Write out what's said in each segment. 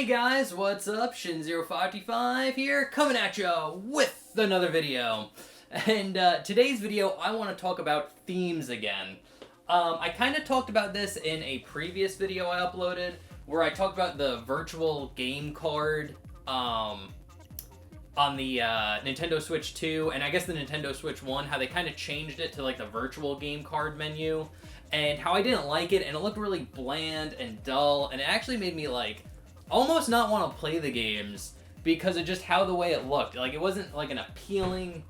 guys, what's up? Shin0525 here, coming at you with another video. And today's video, I want to talk about themes again. I kind of talked about this in a previous video I uploaded, where I talked about the virtual game card on the Nintendo Switch 2, and I guess the Nintendo Switch 1, how they kind of changed it to like the virtual game card menu, and how I didn't like it, and it looked really bland and dull, and it actually made me like almost not want to play the games because of just how the way it looked. Like, it wasn't like an appealing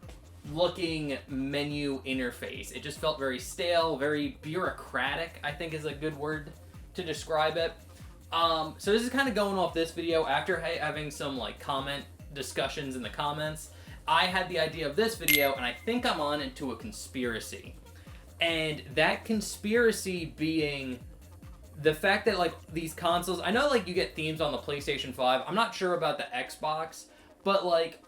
looking menu interface. It just felt very stale, very bureaucratic, I think is a good word to describe it. So this is kind of going off this video after having some like comment discussions in the comments. I had the idea of this video, and I think I'm on into a conspiracy. And that conspiracy being the fact that like these consoles, I know like you get themes on the PlayStation 5. I'm not sure about the Xbox, but like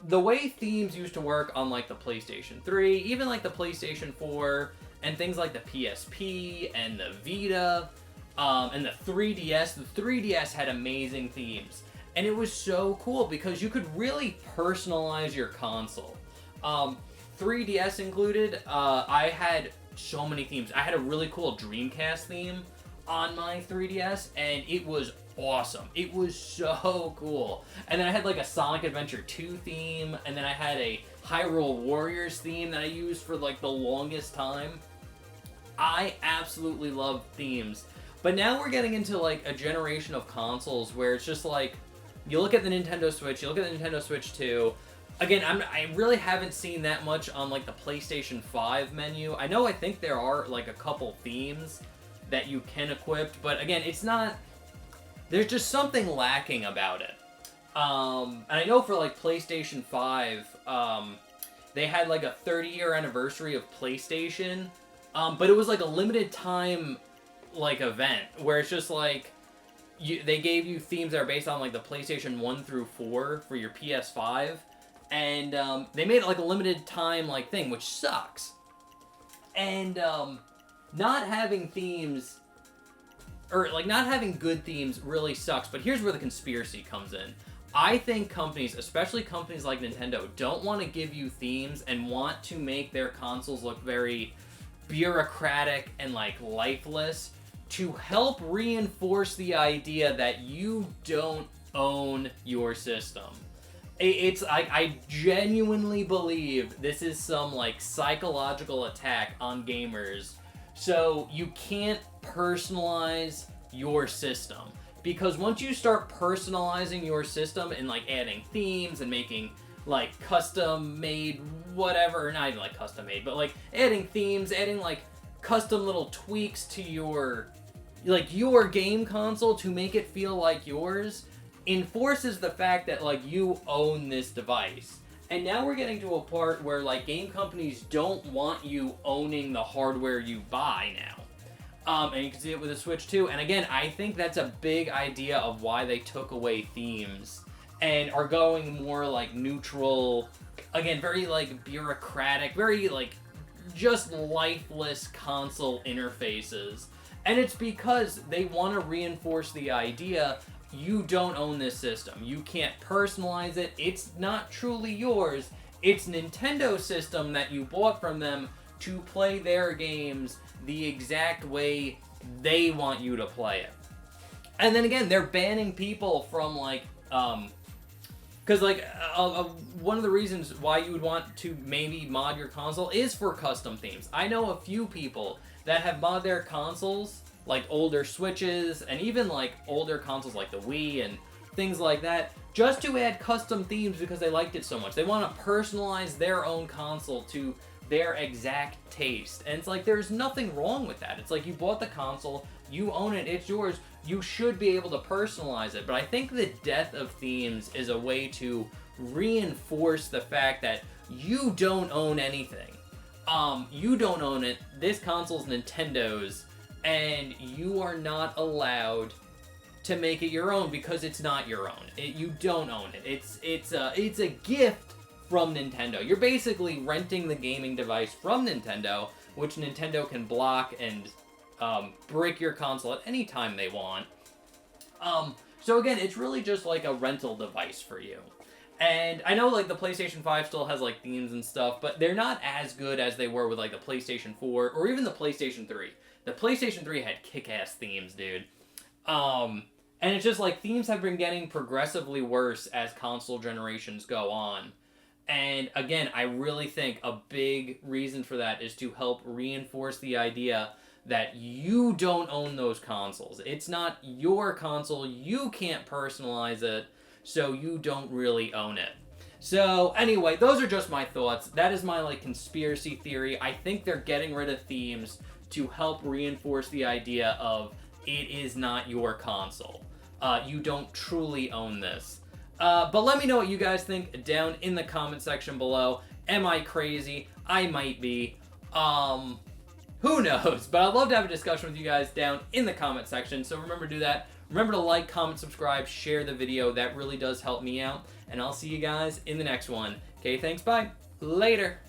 the way themes used to work on like the PlayStation 3, even like the PlayStation 4, and things like the PSP and the Vita, and the 3DS. The 3DS had amazing themes. And it was so cool because you could really personalize your console. 3DS included, I had so many themes. I had a really cool Dreamcast theme on my 3DS, and it was awesome. It was so cool. And then I had like a Sonic Adventure 2 theme, and then I had a Hyrule Warriors theme that I used for like the longest time. I absolutely love themes. But now we're getting into like a generation of consoles where it's just like, you look at the Nintendo Switch, you look at the Nintendo Switch 2. Again, I really haven't seen that much on like the PlayStation 5 menu. I think there are like a couple themes that you can equip, but again, it's not, there's just something lacking about it. And I know for like PlayStation 5, they had like a 30-year anniversary of PlayStation, but it was like a limited time like event where it's just like, they gave you themes that are based on like the PlayStation 1 through 4 for your PS5, and they made it like a limited time like thing, which sucks. And not having themes, or like not having good themes really sucks. But here's where the conspiracy comes in. I think companies, especially companies like Nintendo, don't want to give you themes and want to make their consoles look very bureaucratic and like lifeless, to help reinforce the idea that you don't own your system. I genuinely believe this is some like psychological attack on gamers. So you can't personalize your system. Because once you start personalizing your system and like adding themes and making like custom made whatever, not even like custom made, but like adding themes, adding like custom little tweaks to your game console to make it feel like yours, enforces the fact that like you own this device. And now we're getting to a part where like game companies don't want you owning the hardware you buy now. And you can see it with the Switch 2. And again, I think that's a big idea of why they took away themes and are going more like neutral, again, very like bureaucratic, very like just lifeless console interfaces. And it's because they want to reinforce the idea you don't own this system. You can't personalize it. It's not truly yours. It's Nintendo's system that you bought from them to play their games the exact way they want you to play it. And then again, they're banning people from like, because like one of the reasons why you would want to maybe mod your console is for custom themes. I know a few people that have modded their consoles, like older Switches, and even like older consoles like the Wii and things like that, just to add custom themes because they liked it so much. They want to personalize their own console to their exact taste. And it's like, there's nothing wrong with that. It's like, you bought the console, you own it, it's yours, you should be able to personalize it. But I think the death of themes is a way to reinforce the fact that you don't own anything. You don't own it. This console's Nintendo's, and you are not allowed to make it your own because it's not your own. You don't own it. It's a gift from Nintendo. You're basically renting the gaming device from Nintendo, which Nintendo can block and break your console at any time they want. So again, it's really just like a rental device for you. And I know like the PlayStation 5 still has like themes and stuff, but they're not as good as they were with like the PlayStation 4 or even the PlayStation 3. The PlayStation 3 had kick-ass themes, dude. And it's just like themes have been getting progressively worse as console generations go on. And again, I really think a big reason for that is to help reinforce the idea that you don't own those consoles. It's not your console, you can't personalize it, so you don't really own it. So anyway, those are just my thoughts. That is my like conspiracy theory. I think they're getting rid of themes to help reinforce the idea of it is not your console. You don't truly own this. But let me know what you guys think down in the comment section below. Am I crazy? I might be. Who knows? But I'd love to have a discussion with you guys down in the comment section. So remember to do that. Remember to like, comment, subscribe, share the video. That really does help me out. And I'll see you guys in the next one. Okay, thanks, bye. Later.